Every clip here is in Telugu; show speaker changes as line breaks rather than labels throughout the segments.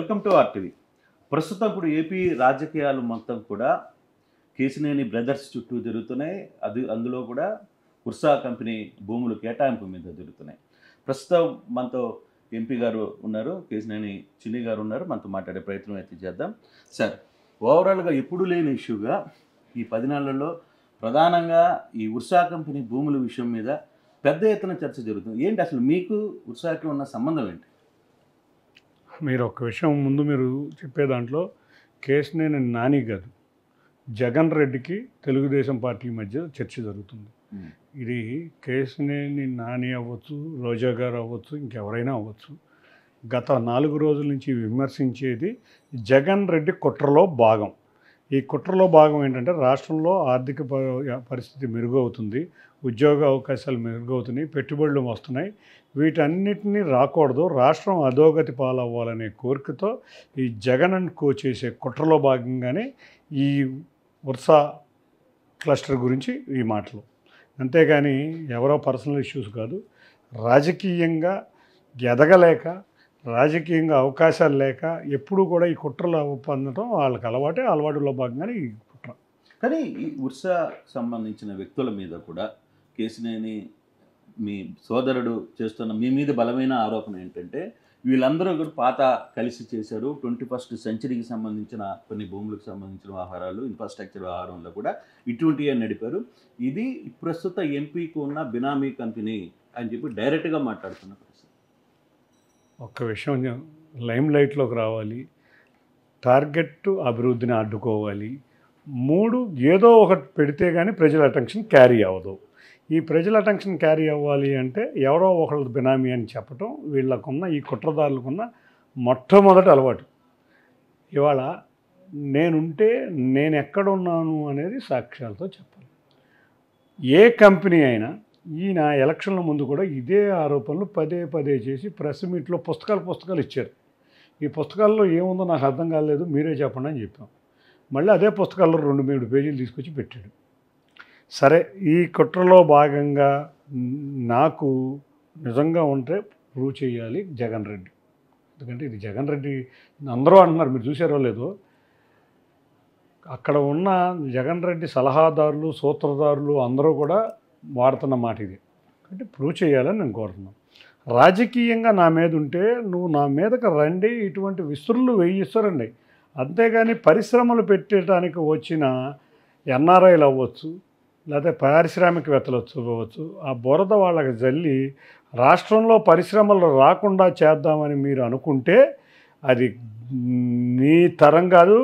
Welcome to RTV. ప్రస్తుతం ఇప్పుడు ఏపీ రాజకీయాలు మొత్తం కూడా కేసినేని బ్రదర్స్ చుట్టూ జరుగుతున్నాయి. అందులో కూడా ఉర్సా కంపెనీ భూములు కేటాయింపు మీద జరుగుతున్నాయి. ప్రస్తుతం మనతో ఎంపీ గారు ఉన్నారు, కేసినేని చిన్ని గారు ఉన్నారు. మనతో మాట్లాడే ప్రయత్నం అయితే చేద్దాం. సార్, ఓవరాల్గా ఎప్పుడు లేని ఇష్యూగా ఈ 10 నెలల్లో ప్రధానంగా ఈ ఉర్సా కంపెనీ భూముల విషయం మీద పెద్ద ఎత్తున చర్చ జరుగుతుంది. ఏంటి అసలు మీకు ఉర్సాకి ఉన్న సంబంధం ఏంటి?
మీరు ఒక విషయం ముందు మీరు చెప్పే దాంట్లో కేసినేని నాని గారు జగన్ రెడ్డికి తెలుగుదేశం పార్టీ మధ్య చర్చ జరుగుతుంది. ఇది కేసినేని నాని అవ్వచ్చు, రోజా గారు అవ్వచ్చు, ఇంకెవరైనా అవ్వచ్చు, గత 4 రోజుల నుంచి విమర్శించేది జగన్ రెడ్డి కుట్రలో భాగం. ఈ కుట్రలో భాగం ఏంటంటే రాష్ట్రంలో ఆర్థిక పరిస్థితి మెరుగవుతుంది, ఉద్యోగ అవకాశాలు మెరుగవుతున్నాయి, పెట్టుబడులు వస్తున్నాయి. వీటన్నిటినీ రాకూడదు, రాష్ట్రం అధోగతి పాలవ్వాలనే కోరికతో ఈ జగన్ అండ్ కో చేసే కుట్రలో భాగంగానే ఈ ఉర్సా క్లస్టర్ గురించి ఈ మాటలు. అంతేగాని ఎవరో పర్సనల్ ఇష్యూస్ కాదు. రాజకీయంగా ఎదగలేక, రాజకీయంగా అవకాశాలు లేక ఎప్పుడూ కూడా ఈ కుట్రలు పొందడం వాళ్ళకి అలవాటులో భాగంగానే ఈ కుట్ర.
కానీ ఈ ఉర్సా సంబంధించిన వ్యక్తుల మీద కూడా కేసినేని మీ సోదరుడు చేస్తున్న మీ మీద బలమైన ఆరోపణ ఏంటంటే వీళ్ళందరూ కూడా పాత కలిసి చేశారు. 21st సెంచరీకి సంబంధించిన కొన్ని భూములకు సంబంధించిన వ్యవహారాలు, ఇన్ఫ్రాస్ట్రక్చర్ వ్యవహారంలో కూడా ఇటువంటివి నడిపారు. ఇది ప్రస్తుత ఎంపీకి ఉన్న బినామీ కంపెనీ అని చెప్పి డైరెక్ట్గా మాట్లాడుతున్న పరిస్థితి.
ఒక్క విషయం లైమ్ లైట్లోకి రావాలి, టార్గెట్ అభివృద్ధిని అడ్డుకోవాలి. 3 ఏదో ఒకటి పెడితే కానీ ప్రజల అటెన్షన్ క్యారీ అవ్వదు. ఈ ప్రజల అటెన్షన్ క్యారీ అవ్వాలి అంటే ఎవరో ఒకళ్ళు బినామీ అని చెప్పటం వీళ్ళకున్న, ఈ కుట్రదారులకున్న మొట్టమొదటి అలవాటు. ఇవాళ నేనుంటే నేను ఎక్కడున్నాను అనేది సాక్ష్యాలతో చెప్పాలి. ఏ కంపెనీ అయినా ఈయన ఎలక్షన్ల ముందు కూడా ఇదే ఆరోపణలు పదే చేసి ప్రెస్ మీట్లో పుస్తకాలు ఇచ్చారు. ఈ పుస్తకాల్లో ఏముందో నాకు అర్థం కాలేదు, మీరే చెప్పండి అని చెప్పాం. మళ్ళీ అదే పుస్తకాల్లో 2-3 పేజీలు తీసుకొచ్చి పెట్టాడు. సరే, ఈ కుట్రలో భాగంగా నాకు నిజంగా ఉంటే ప్రూవ్ చేయాలి జగన్ రెడ్డి. ఎందుకంటే ఇది జగన్ రెడ్డి అందరూ అంటున్నారు, మీరు చూసారో లేదో. అక్కడ ఉన్న జగన్ రెడ్డి సలహాదారులు, సూత్రధారులు అందరూ కూడా వాడుతున్న మాట ఇది. అంటే ప్రూవ్ చేయాలని నేను కోరుతున్నాను. రాజకీయంగా నా మీద ఉంటే నువ్వు నా మీదకి రండి, ఇటువంటి విసురులు వేయిస్తారండి. అంతేగాని పరిశ్రమలు పెట్టడానికి వచ్చిన ఎన్ఆర్ఐలు అవ్వచ్చు, లేకపోతే పారిశ్రామికవేత్తలు అవ్వచ్చు, ఆ బురద వాళ్ళకి జల్లి రాష్ట్రంలో పరిశ్రమలు రాకుండా చేద్దామని మీరు అనుకుంటే అది నీ తరం కాదు,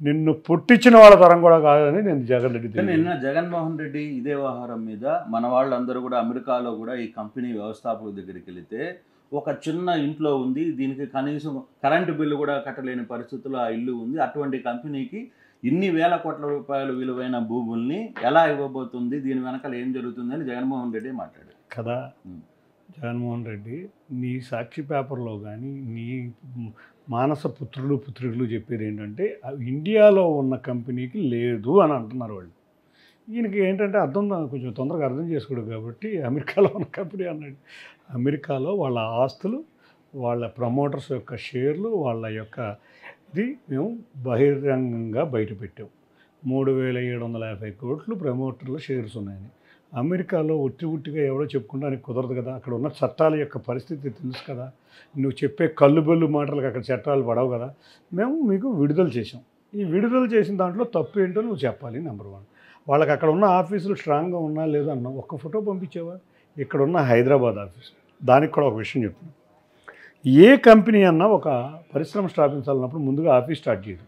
నిన్ను పుట్టించిన వాళ్ళ తరం కూడా కాదని నేను జగన్ రెడ్డి.
నిన్న జగన్మోహన్ రెడ్డి ఇదే వ్యవహారం మీద మన వాళ్ళందరూ కూడా అమెరికాలో కూడా ఈ కంపెనీ వ్యవస్థాపకుల దగ్గరికి వెళితే ఒక చిన్న ఇంట్లో ఉంది, దీనికి కనీసం కరెంటు బిల్లు కూడా కట్టలేని పరిస్థితుల్లో ఆ ఇల్లు ఉంది. అటువంటి కంపెనీకి ఇన్ని వేల కోట్ల రూపాయలు విలువైన భూముల్ని ఎలా ఇవ్వబోతుంది, దీని వెనకాల ఏం జరుగుతుందని జగన్మోహన్ రెడ్డి మాట్లాడారు
కదా. జగన్మోహన్ రెడ్డి నీ సాక్షి పేపర్లో కానీ నీ మానస పుత్రులు చెప్పేది ఏంటంటే ఇండియాలో ఉన్న కంపెనీకి లేదు అని అంటున్నారు వాళ్ళు. ఈయనకి ఏంటంటే కొంచెం తొందరగా అర్థం చేసుకోడు కాబట్టి అమెరికాలో ఉన్న కంపెనీ అన్నాడు. అమెరికాలో వాళ్ళ ఆస్తులు, వాళ్ళ ప్రమోటర్స్ యొక్క షేర్లు, వాళ్ళ యొక్క ఇది మేము బహిరంగంగా బయటపెట్టాం. 3750 కోట్లు ప్రమోటర్ల షేర్స్ ఉన్నాయని. అమెరికాలో ఉట్టిగా ఎవరో చెప్పుకుంటానికి కుదరదు కదా. అక్కడ ఉన్న చట్టాల యొక్క పరిస్థితి తెలుసు కదా. నువ్వు చెప్పే కల్లుబొల్లు మాటలకు అక్కడ చట్టాలు పడవు కదా. మేము మీకు విడుదల చేసాం. ఈ విడుదల చేసిన దాంట్లో తప్పు ఏంటో నువ్వు చెప్పాలి. నెంబర్ 1. వాళ్ళకి అక్కడ ఉన్న ఆఫీసులు స్ట్రాంగ్గా ఉన్నా లేదా అన్నా ఒక్క ఫోటో పంపించేవా? ఇక్కడ ఉన్న హైదరాబాద్ ఆఫీసు, దానికి కూడా ఒక విషయం చెప్తున్నాను. ఏ కంపెనీ అన్నా ఒక పరిశ్రమ స్థాపించాలన్నప్పుడు ముందుగా ఆఫీస్ స్టార్ట్ చేయదు.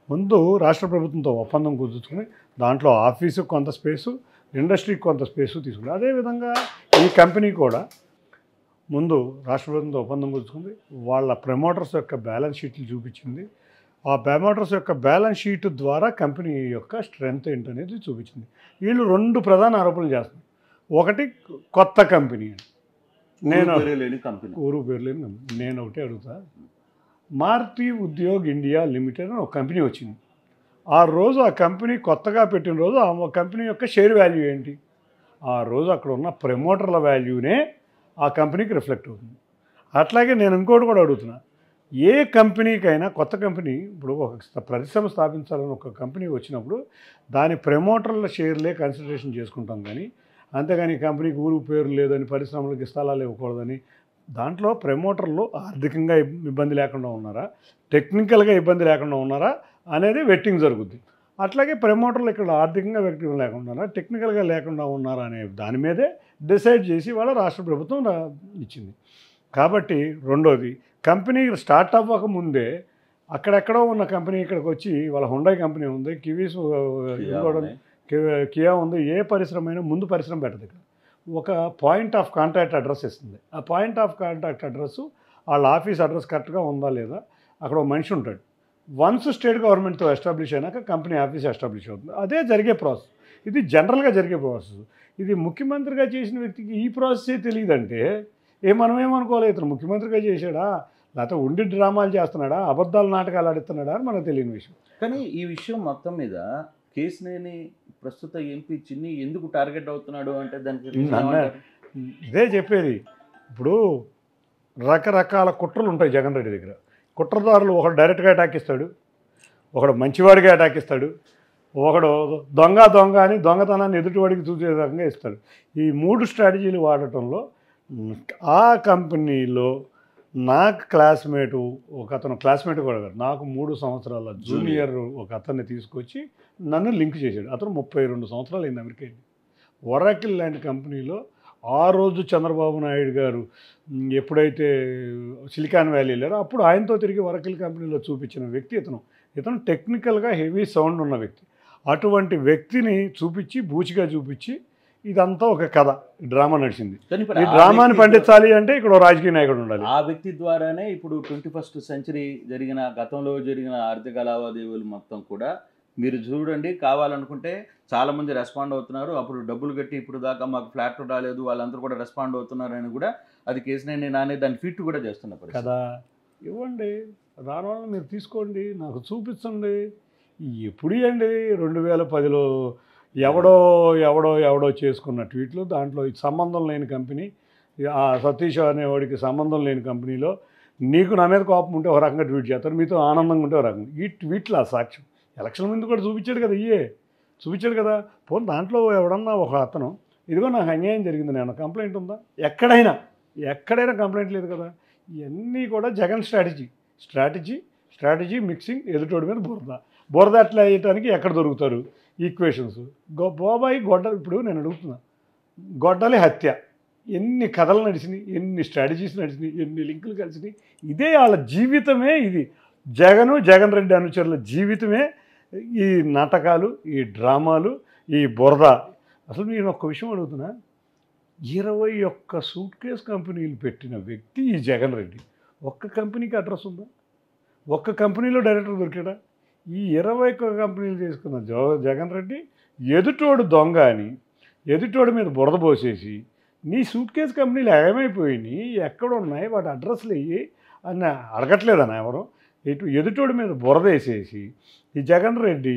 ముందు రాష్ట్ర ప్రభుత్వంతో ఒప్పందం కుదుర్చుకుని దాంట్లో ఆఫీసుకు కొంత స్పేసు, ఇండస్ట్రీకి కొంత స్పేసు తీసుకుంది. అదేవిధంగా ఈ కంపెనీ కూడా ముందు రాష్ట్ర ప్రభుత్వంతో ఒప్పందం కుదుర్చుకుంది, వాళ్ళ ప్రమోటర్స్ యొక్క బ్యాలెన్స్ షీట్లు చూపించింది. ఆ ప్రమోటర్స్ యొక్క బ్యాలెన్స్ షీట్ ద్వారా కంపెనీ యొక్క స్ట్రెంగ్త్ ఏంటనేది చూపించింది. వీళ్ళు 2 ప్రధాన ఆరోపణలు చేస్తున్నారు. ఒకటి కొత్త కంపెనీ అని, నేను ఊరు పేరు లేని కంపెనీ. నేను ఒకటే అడుగుతా, మారుతి ఉద్యోగ్ ఇండియా లిమిటెడ్ అని ఒక కంపెనీ వచ్చింది. ఆ రోజు ఆ కంపెనీ కొత్తగా పెట్టిన రోజు ఆ కంపెనీ యొక్క షేర్ వాల్యూ ఏంటి? ఆ రోజు అక్కడ ఉన్న ప్రమోటర్ల వాల్యూనే ఆ కంపెనీకి రిఫ్లెక్ట్ అవుతుంది. అట్లాగే నేను ఇంకోటి కూడా అడుగుతున్నా, ఏ కంపెనీకైనా కొత్త కంపెనీ ఇప్పుడు ఒక పరిశ్రమ స్థాపించాలని ఒక కంపెనీ వచ్చినప్పుడు దాని ప్రమోటర్ల షేర్లే కన్సిడరేషన్ చేసుకుంటాం, కానీ అంతేగాని కంపెనీకి ఊరు పేరు లేదని పరిశ్రమలకు స్థలాలు ఇవ్వకూడదని దాంట్లో ప్రమోటర్లు ఆర్థికంగా ఇబ్బంది లేకుండా ఉన్నారా, టెక్నికల్గా ఇబ్బంది లేకుండా ఉన్నారా అనేది వెట్టింగ్ జరుగుద్ది. అట్లాగే ప్రమోటర్లు ఇక్కడ ఆర్థికంగా వెట్టింగ్ లేకుండా ఉన్నారా, టెక్నికల్గా లేకుండా ఉన్నారా అనే దాని మీదే డిసైడ్ చేసి వాళ్ళ రాష్ట్ర ప్రభుత్వం ఇచ్చింది. కాబట్టి రెండోది, కంపెనీ స్టార్ట్ అవ్వక ముందే అక్కడెక్కడో ఉన్న కంపెనీ ఇక్కడికి వచ్చి వాళ్ళ హుండాయ్ కంపెనీ ఉంది, కియా ఉంది, ఏ పరిశ్రమ అయినా ముందు పరిశ్రమ పెట్టదు. ఇక్కడ ఒక పాయింట్ ఆఫ్ కాంటాక్ట్ అడ్రస్ ఇస్తుంది. ఆ పాయింట్ ఆఫ్ కాంటాక్ట్ అడ్రస్ వాళ్ళ ఆఫీస్ అడ్రస్ కరెక్ట్గా ఉందా లేదా, అక్కడ ఒక మనిషి ఉంటాడు. వన్స్ స్టేట్ గవర్నమెంట్తో ఎస్టాబ్లిష్ అయినాక కంపెనీ ఆఫీస్ ఎస్టాబ్లిష్ అవుతుంది. అదే జరిగే ప్రాసెస్. ఇది జనరల్గా జరిగే ప్రాసెస్. ఇది ముఖ్యమంత్రిగా చేసిన వ్యక్తికి ఈ ప్రాసెసే తెలియదంటే మనం ఏమనుకోవాలి, ఇతను ముఖ్యమంత్రిగా చేశాడా లేకపోతే ఉండి డ్రామాలు చేస్తున్నాడా, అబద్ధాలు నాటకాలు ఆడుతున్నాడా అని మనకు తెలియని విషయం.
కానీ ఈ విషయం మొత్తం మీద కేసినేని ప్రస్తుత ఎంపీ చిన్ని ఎందుకు టార్గెట్ అవుతున్నాడు అంటే దానికి
ఇదే చెప్పేది. ఇప్పుడు రకరకాల కుట్రలు ఉంటాయి జగన్ రెడ్డి దగ్గర. కుట్రదారులు ఒకడు డైరెక్ట్గా అటాక్ ఇస్తాడు, ఒకడు మంచివాడిగా అటాక్ ఇస్తాడు, ఒకడు దొంగ అని దొంగతనాన్ని ఎదుటివాడికి చూసే రకంగా ఇస్తాడు. ఈ 3 స్ట్రాటజీలు వాడటంలో ఆ కంపెనీలో నాకు క్లాస్మేటు ఒక అతను, క్లాస్మేట్ కూడా కాదు, నాకు 3 సంవత్సరాల జూనియర్ ఒక అతన్ని తీసుకొచ్చి నన్ను లింక్ చేశాడు. అతను 32 సంవత్సరాలు అయింది అమెరికా. ఒరాకిల్ లాంటి కంపెనీలో ఆ రోజు చంద్రబాబు నాయుడు గారు ఎప్పుడైతే సిలికాన్ వ్యాలీ వెళ్ళారో అప్పుడు ఆయనతో తిరిగి ఒరాకిల్ కంపెనీలో చూపించిన వ్యక్తి ఇతను టెక్నికల్గా హెవీ సౌండ్ ఉన్న వ్యక్తి. అటువంటి వ్యక్తిని చూపించి బూచిగా చూపించి ఇదంతా ఒక కథ, డ్రామా నడిచింది. ఈ డ్రామాని పండించాలి అంటే ఇక్కడ రాజకీయ నాయకుడు ఉండాలి.
ఆ వ్యక్తి ద్వారానే ఇప్పుడు 21st సెంచరీ గతంలో జరిగిన ఆర్థిక లావాదేవీలు మొత్తం కూడా మీరు చూడండి. కావాలనుకుంటే చాలామంది రెస్పాండ్ అవుతున్నారు. అప్పుడు డబ్బులు కట్టి ఇప్పుడు దాకా మాకు ఫ్లాట్ రాలేదు, వాళ్ళందరూ కూడా రెస్పాండ్ అవుతున్నారని కూడా అది కేసినేని నాని దాన్ని ఫిట్ కూడా చేస్తున్నారు
కదా. ఇవ్వండి, దాని వల్ల మీరు తీసుకోండి, నాకు చూపించండి. ఎప్పుడు ఇవ్వండి 2010లో ఎవడో చేసుకున్న ట్వీట్లు, దాంట్లో సంబంధం లేని కంపెనీ, ఆ సతీష్ అనేవాడికి సంబంధం లేని కంపెనీలో నీకు నా మీద కోపం ఉంటే ఒక రకంగా ట్వీట్ చేస్తారు, మీతో ఆనందంగా ఉంటే ఒక రకంగా. ఈ ట్వీట్లు ఆ సాక్ష్యం. ఎలక్షన్ ముందు కూడా చూపించాడు కదా, చూపించాడు కదా. పోనీ దాంట్లో ఎవడన్నా ఒక అతను ఇదిగో నాకు అన్యాయం జరిగింది నేను కంప్లైంట్ ఉందా? ఎక్కడైనా కంప్లైంట్ లేదు కదా. ఇవన్నీ కూడా జగన్ స్ట్రాటజీ మిక్సింగ్, ఎదుటోడి మీద బురద అట్లా వేయటానికి ఎక్కడ దొరుకుతారు ఈక్వేషన్స్. బాబాయి ఇప్పుడు నేను అడుగుతున్నా, గొడ్డలి హత్య ఎన్ని కథలు నడిచినాయి, ఎన్ని స్ట్రాటజీస్ నడిచినాయి, ఎన్ని లింకులు కలిసినాయి. ఇదే వాళ్ళ జీవితమే. ఇది జగన్ రెడ్డి అనుచరుల జీవితమే ఈ నాటకాలు, ఈ డ్రామాలు, ఈ బురద. అసలు నేను ఒక్క విషయం అడుగుతున్నా, 21 సూట్ కేస్ కంపెనీలు పెట్టిన వ్యక్తి ఈ జగన్ రెడ్డి. ఒక్క కంపెనీకి అడ్రస్ ఉందా? ఒక్క కంపెనీలో డైరెక్టర్ దొరికాడా? ఈ 21 కంపెనీలు చేసుకున్న జగన్ రెడ్డి ఎదుటోడు దొంగ అని ఎదుటోడి మీద బురద పోసేసి నీ సూట్ కేస్ కంపెనీలు ఏమైపోయినాయి, ఎక్కడున్నాయి, వాటి అడ్రస్లు ఇవి అని అడగట్లేదన్నా ఎవరు. ఎదుటోడి మీద బురద వేసేసి ఈ జగన్ రెడ్డి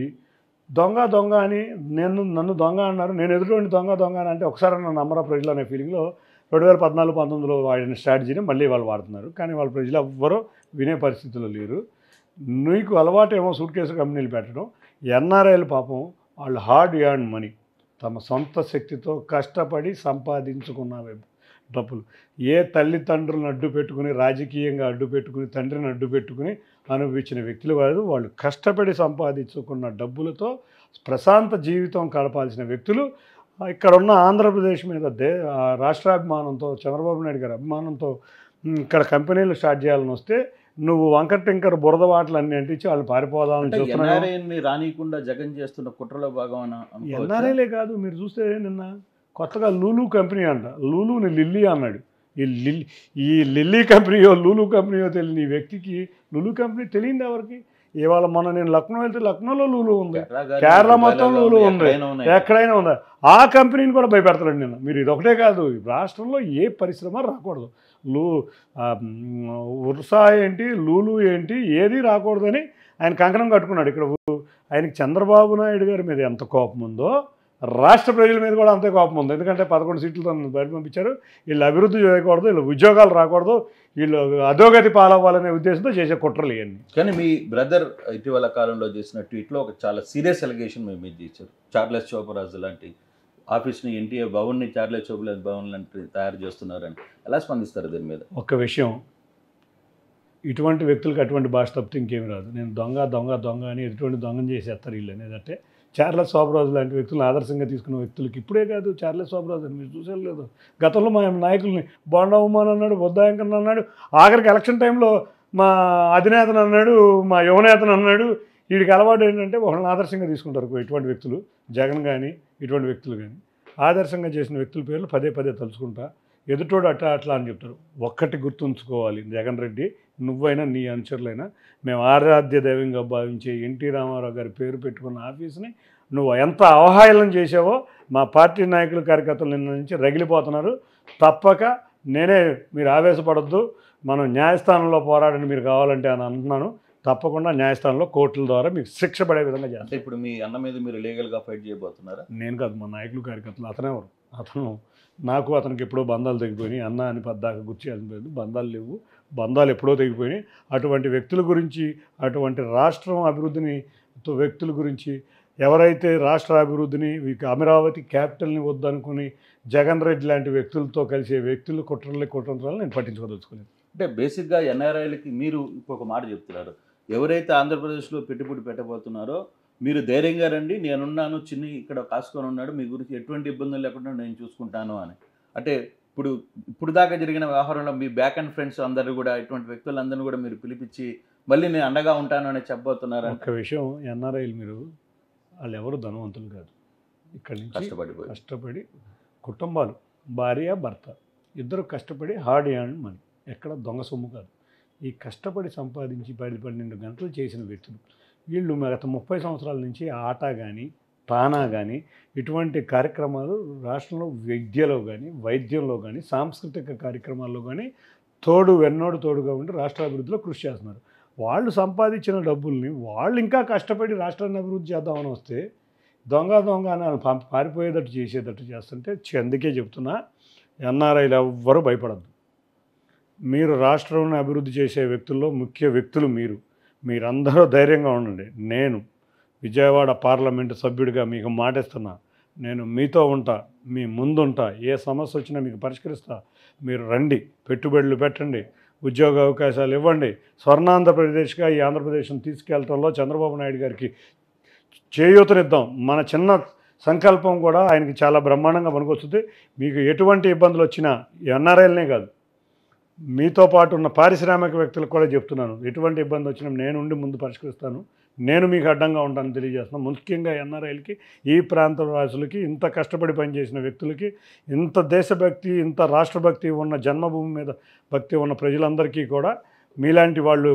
దొంగ అని నన్ను దొంగ అన్నారు, నేను ఎదుటోడిని దొంగ అని అంటే ఒకసారి నన్ను నమ్మరా ప్రజలు అనే ఫీలింగ్లో 2014-19లో వాడిన స్ట్రాటజీని మళ్ళీ వాళ్ళు వాడుతున్నారు. కానీ వాళ్ళ ప్రజలు ఎవ్వరూ వినే పరిస్థితుల్లో లేరు. నీకు అలవాటేమో సూట్ కేసు కంపెనీలు పెట్టడం. ఎన్ఆర్ఐలు పాపం వాళ్ళు హార్డ్ ఎర్న్ మనీ, తమ సొంత శక్తితో కష్టపడి సంపాదించుకున్న డబ్బులు. ఏ తల్లిదండ్రులను అడ్డు పెట్టుకుని, రాజకీయంగా అడ్డు పెట్టుకుని, తండ్రిని అడ్డు పెట్టుకుని అనుభవించిన వ్యక్తులు కాదు. వాళ్ళు కష్టపడి సంపాదించుకున్న డబ్బులతో ప్రశాంత జీవితం గడపాల్సిన వ్యక్తులు. ఇక్కడ ఉన్న ఆంధ్రప్రదేశ్ మీద రాష్ట్రాభిమానంతో, చంద్రబాబు నాయుడు గారి అభిమానంతో ఇక్కడ కంపెనీలు స్టార్ట్ చేయాలని వస్తే నువ్వు వంకర టింకర్ బురద వాటలు అన్ని అంటించి వాళ్ళు పారిపోదామని
చూస్తున్నావు. రానికుండా జగన్ చేస్తున్న కుట్రలో భాగం.
ఎన్ఆర్ఐలే కాదు, మీరు చూస్తే నిన్న కొత్తగా లూలు కంపెనీ అంట, లూలుని లిల్లీ అన్నాడు. ఈ లిల్లీ కంపెనీయో లూలు కంపెనీయో తెలియని ఈ వ్యక్తికి లూలు కంపెనీ తెలియదు ఎవరికి. ఇవాళ మొన్న నేను లక్నో వెళ్తే లక్నోలో లూలు ఉంది, కేరళ మొత్తం లూలు ఉంది, ఎక్కడైనా ఉందా. ఆ కంపెనీని కూడా భయపెడతాడు నిన్న. మీరు ఇది ఒకటే కాదు, రాష్ట్రంలో ఏ పరిశ్రమ రాకూడదు, ఉర్సా ఏంటి, లూలు ఏంటి, ఏది రాకూడదని ఆయన కంకణం కట్టుకున్నాడు. ఇక్కడ ఆయనకి చంద్రబాబు నాయుడు గారి మీద ఎంత కోపం ఉందో రాష్ట్ర ప్రజల మీద కూడా అంతే కోపం ఉంది. ఎందుకంటే 11 సీట్లతో బయట పంపించారు. వీళ్ళు అభివృద్ధి చేయకూడదు, వీళ్ళు ఉద్యోగాలు రాకూడదు, వీళ్ళు అధోగతి పాలవ్వాలనే ఉద్దేశంతో చేసే కుట్రలు ఇవన్నీ.
కానీ మీ బ్రదర్ ఇటీవల కాలంలో చేసిన ట్వీట్లో ఒక చాలా సీరియస్ ఎలిగేషన్ మేము మీద చేశారు. చార్లెస్ చోపరాజు లాంటి ఆఫీస్ని ఎన్టీఆర్ భవన్ని చార్లెస్ చోపరాజు భవన్ లాంటి తయారు చేస్తున్నారని ఎలా స్పందిస్తారు దీని మీద?
ఒక్క విషయం, ఇటువంటి వ్యక్తులకు అటువంటి భాష తప్పితే ఇంకేమి రాదు. నేను దొంగ దొంగ దొంగ అని ఎటువంటి దొంగను చేసేస్తారు వీళ్ళు అనేదంటే, చార్లెస్ శోభరాజు లాంటి వ్యక్తులను ఆదర్శంగా తీసుకున్న వ్యక్తులకి ఇప్పుడే కాదు, చార్లెస్ శోభరాజు అని మీరు చూసేది లేదు. గతంలో మా నాయకుల్ని బోండా ఉమాన్ అన్నాడు, బుద్ధాయంకన్ అన్నాడు, ఆఖరికి ఎలక్షన్ టైంలో మా అధినేతను అన్నాడు, మా యువనేతను అన్నాడు. వీడికి అలవాటు ఏంటంటే ఒకళ్ళని ఆదర్శంగా తీసుకుంటారు ఇటువంటి వ్యక్తులు. జగన్ కానీ ఇటువంటి వ్యక్తులు కానీ ఆదర్శంగా చేసిన వ్యక్తుల పేర్లు పదే పదే తలుచుకుంటా, ఎదుటోడు అట్లా అట్లా అని చెప్తారు. ఒక్కటి గుర్తుంచుకోవాలి, జగన్ రెడ్డి నువ్వైనా నీ అనుచరులైనా, మేము ఆరాధ్య దైవంగా భావించే ఎన్టీ రామారావు గారి పేరు పెట్టుకున్న ఆఫీస్ని నువ్వు ఎంత అవహేళన చేసావో మా పార్టీ నాయకులు కార్యకర్తలు నిన్న నుంచి రగిలిపోతున్నారు. తప్పక నేనే, మీరు ఆవేశపడద్దు, మనం న్యాయస్థానంలో పోరాడని మీరు కావాలంటే అని అంటున్నాను. తప్పకుండా న్యాయస్థానంలో కోర్టుల ద్వారా మీకు శిక్ష పడే విధంగా చేస్తాను.
ఇప్పుడు మీ అన్న మీద మీరు లీగల్గా ఫైట్ చేయబోతున్నారా?
నేను కాదు, మా నాయకులు కార్యకర్తలు. అతనెవరు? అతను నాకు అతనికి ఎప్పుడో బంధాలు తెగిపోయినాయి. అన్న అని పద్దాక గుర్చేయాల్సిన లేదు, బంధాలు లేవు, బంధాలు ఎప్పుడో తెగిపోయినాయి. అటువంటి వ్యక్తుల గురించి, అటువంటి రాష్ట్రం అభివృద్ధిని వ్యక్తుల గురించి, ఎవరైతే రాష్ట్ర అభివృద్ధిని అమరావతి క్యాపిటల్ని వద్దనుకుని జగన్ రెడ్డి లాంటి వ్యక్తులతో కలిసే వ్యక్తులు కుట్రలు నేను పట్టించుకోదలుచుకోలేదు.
అంటే బేసిక్గా ఎన్ఆర్ఐలకి మీరు ఇంకొక మాట చెప్తున్నారు, ఎవరైతే ఆంధ్రప్రదేశ్లో పెట్టుబడి పెట్టబోతున్నారో మీరు ధైర్యంగా రండి, నేనున్నాను, చిన్ని ఇక్కడ కాసుకొని ఉన్నాడు, మీ గురించి ఎటువంటి ఇబ్బందులు లేకుండా నేను చూసుకుంటాను అని. అంటే ఇప్పుడు దాకా జరిగిన వ్యవహారంలో మీ బ్యాక్ అండ్ ఫ్రెండ్స్ అందరూ కూడా, ఇటువంటి వ్యక్తులందరినీ కూడా మీరు పిలిపించి మళ్ళీ నేను అండగా ఉంటాను అని చెప్పబోతున్నారు.
ఒక విషయం, ఎన్ఆర్ఐలు మీరు వాళ్ళు ఎవరు ధనవంతులు కాదు. ఇక్కడి నుంచి కష్టపడి కుటుంబాలు, భార్య భర్త ఇద్దరు కష్టపడి హార్డ్ ఎర్న్డ్ మనీ, ఎక్కడ దొంగ సొమ్ము కాదు. ఈ కష్టపడి సంపాదించి 10-12 గంటలు చేసిన వ్యక్తులు వీళ్ళు గత 30 సంవత్సరాల నుంచి ఆట కానీ తానా కానీ ఇటువంటి కార్యక్రమాలు రాష్ట్రంలో విద్యలో కానీ, వైద్యంలో కానీ, సాంస్కృతిక కార్యక్రమాల్లో కానీ వెన్నోడు తోడుగా ఉండి రాష్ట్ర అభివృద్ధిలో కృషి చేస్తున్నారు. వాళ్ళు సంపాదించిన డబ్బుల్ని వాళ్ళు ఇంకా కష్టపడి రాష్ట్రాన్ని అభివృద్ధి చేద్దామని వస్తే దొంగ అని పారిపోయేటట్టు చేసేటట్టు చేస్తుంటే, అందుకే చెప్తున్నా, ఎన్ఆర్ఐలు ఎవ్వరూ భయపడద్దు. మీరు రాష్ట్రాన్ని అభివృద్ధి చేసే వ్యక్తుల్లో ముఖ్య వ్యక్తులు మీరందరూ ధైర్యంగా ఉండండి. నేను విజయవాడ పార్లమెంటు సభ్యుడిగా మీకు మాటిస్తున్నా, నేను మీతో ఉంటా, మీ ముందుంటా, ఏ సమస్య వచ్చినా మీకు పరిష్కరిస్తా. మీరు రండి, పెట్టుబడులు పెట్టండి, ఉద్యోగ అవకాశాలు ఇవ్వండి. స్వర్ణాంధ్రప్రదేశ్గా ఈ ఆంధ్రప్రదేశ్ని తీసుకెళ్లడంలో చంద్రబాబు నాయుడు గారికి చేయూతనిద్దాం. మన చిన్న సంకల్పం కూడా ఆయనకి చాలా బ్రహ్మాండంగా పనికొస్తుంది. మీకు ఎటువంటి ఇబ్బందులు వచ్చినా ఎన్ఆర్ఐలనే కాదు, మీతో పాటు ఉన్న పారిశ్రామిక వ్యక్తులకు కూడా చెప్తున్నాను, ఎటువంటి ఇబ్బంది వచ్చినా నేను ఉండి ముందు పరిష్కరిస్తాను, నేను మీకు అడ్డంగా ఉంటాను తెలియజేస్తున్నాను. ముఖ్యంగా ఎన్ఆర్ఐలకి, ఈ ప్రాంత వాసులకి, ఇంత కష్టపడి పనిచేసిన వ్యక్తులకి, ఇంత దేశభక్తి, ఇంత రాష్ట్రభక్తి ఉన్న, జన్మభూమి మీద భక్తి ఉన్న ప్రజలందరికీ కూడా మీలాంటి వాళ్ళు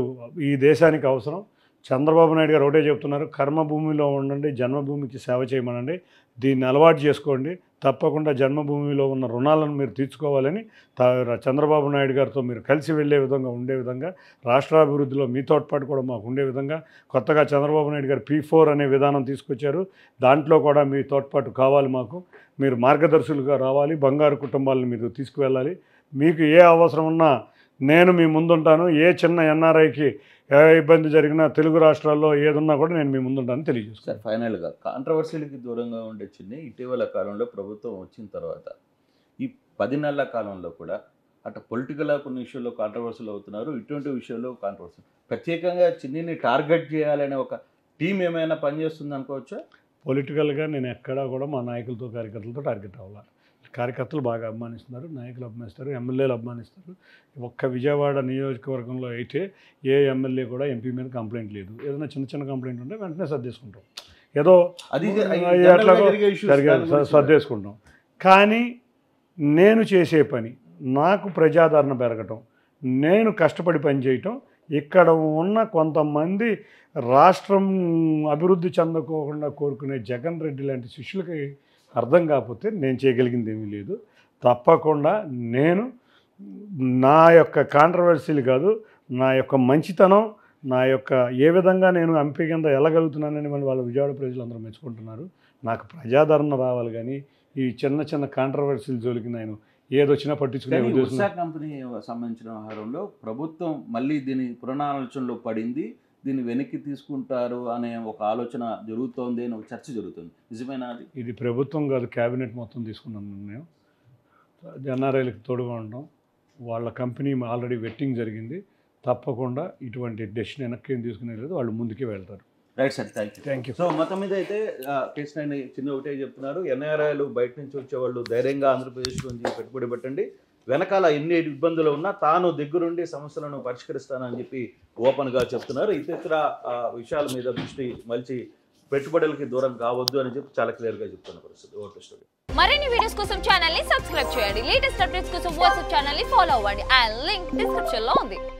ఈ దేశానికి అవసరం. చంద్రబాబు నాయుడు గారు ఒకటే చెప్తున్నారు, కర్మభూమిలో ఉండండి, జన్మభూమికి సేవ చేయమనండి, దీన్ని అలవాటు చేసుకోండి, తప్పకుండా జన్మభూమిలో ఉన్న రుణాలను మీరు తీర్చుకోవాలని చంద్రబాబు నాయుడు గారితో మీరు కలిసి వెళ్ళే విధంగా ఉండే విధంగా, రాష్ట్రాభివృద్ధిలో మీ తోడ్పాటు కూడా మాకు ఉండే విధంగా కొత్తగా చంద్రబాబు నాయుడు గారు P4 అనే విధానం తీసుకొచ్చారు. దాంట్లో కూడా మీ తోడ్పాటు కావాలి మాకు. మీరు మార్గదర్శులుగా రావాలి, బంగారు కుటుంబాలను మీరు తీసుకువెళ్ళాలి. మీకు ఏ అవసరం ఉన్నా నేను మీ ముందుంటాను. ఏ చిన్న ఎన్ఆర్ఐకి ఏ ఇబ్బంది జరిగినా, తెలుగు రాష్ట్రాల్లో ఏదున్నా కూడా నేను మీ ముందుంటాను తెలియజేస్తాను.
ఫైనల్గా కాంట్రవర్సీలకి దూరంగా ఉండే చిన్ని, ఇటీవల కాలంలో ప్రభుత్వం వచ్చిన తర్వాత ఈ 10 నెలల కాలంలో కూడా అటు పొలిటికల్గా కొన్ని విషయాల్లో కాంట్రవర్సీలు అవుతున్నారు, ఇటువంటి విషయాల్లో కాంట్రవర్సీ. ప్రత్యేకంగా చిన్నిని టార్గెట్ చేయాలనే ఒక టీం ఏమైనా పనిచేస్తుంది అనుకోవచ్చా?
పొలిటికల్గా నేను ఎక్కడా కూడా మా నాయకులతో కార్యకర్తలతో టార్గెట్ అవ్వాలి. కార్యకర్తలు బాగా అభిమానిస్తున్నారు, నాయకులు అభిమానిస్తారు, ఎమ్మెల్యేలు అభిమానిస్తారు. ఒక్క విజయవాడ నియోజకవర్గంలో అయితే ఏ ఎమ్మెల్యే కూడా ఎంపీ మీద కంప్లైంట్ లేదు. ఏదైనా చిన్న కంప్లైంట్ ఉంటే వెంటనే సర్దేసుకుంటాం, ఏదో అట్లా సర్దేసుకుంటాం. కానీ నేను చేసే పని, నాకు ప్రజాదరణ పెరగటం, నేను కష్టపడి పనిచేయటం, ఇక్కడ ఉన్న కొంతమంది రాష్ట్రం అభివృద్ధి చెందకోకుండా కోరుకునే జగన్ రెడ్డి లాంటి శిష్యులకి అర్థం కాకపోతే నేను చేయగలిగింది ఏమీ లేదు. తప్పకుండా నేను నా యొక్క కాంట్రవర్సీలు కాదు, నా యొక్క మంచితనం, నా యొక్క ఏ విధంగా నేను ఎంపీ కింద వెళ్ళగలుగుతున్నానని వాళ్ళ విజయవాడ ప్రజలందరూ మెచ్చుకుంటున్నారు. నాకు ప్రజాదరణ రావాలి కానీ ఈ చిన్న చిన్న కాంట్రవర్సీలు జోలికి నేను ఏదొచ్చినా పట్టించుకునే
కానీ
ఉద్దేశం
ఉషా కంపెనీ సంబంధించిన వ్యవహారంలో ప్రభుత్వం మళ్ళీ దీని పునరాలోచనలో పడింది, దీన్ని వెనక్కి తీసుకుంటారు అనే ఒక ఆలోచన జరుగుతోంది అని ఒక చర్చ జరుగుతుంది. నిజమేనా అది?
ఇది ప్రభుత్వం కాదు, క్యాబినెట్ మొత్తం తీసుకున్నాం నిర్ణయం. ఎన్ఆర్ఐలకు తోడుగా ఉండడం, వాళ్ళ కంపెనీ ఆల్రెడీ వెట్టింగ్ జరిగింది, తప్పకుండా ఇటువంటి డెసిషన్ వెనక్కి ఏం తీసుకునే లేదు, వాళ్ళు ముందుకే వెళ్తారు.
Right sir, thank you.
Thank you.
So మొత్తం మీద అయితే కేసీఆర్ చిన్న ఒకటే చెప్తున్నారు, ఎన్ఆర్ఐలు బయట నుంచి వచ్చేవాళ్ళు ధైర్యంగా ఆంధ్రప్రదేశ్ నుంచి పెట్టుబడి పెట్టండి, వెనకాల ఎన్ని ఇబ్బందులు ఉన్నా తాను దగ్గరుండి సమస్యలను పరిష్కరిస్తానని చెప్పి ఓపెన్గా చెప్తున్నారు. ఇతర విషయాల మీద దృష్టి మలిచి పెట్టుబడులకి దూరం కావద్దు అని చెప్పి చాలా క్లియర్గా చెప్తున్న పరిస్థితి. Okay studio.
మరిన్ని వీడియోస్ కోసం ఛానల్ ని సబ్స్క్రైబ్ చేయండి. లేటెస్ట్ అప్డేట్స్ కోసం వాట్సాప్ ఛానల్ ని ఫాలో అవ్వండి. ఆ లింక్ డిస్క్రిప్షన్ లో ఉంది.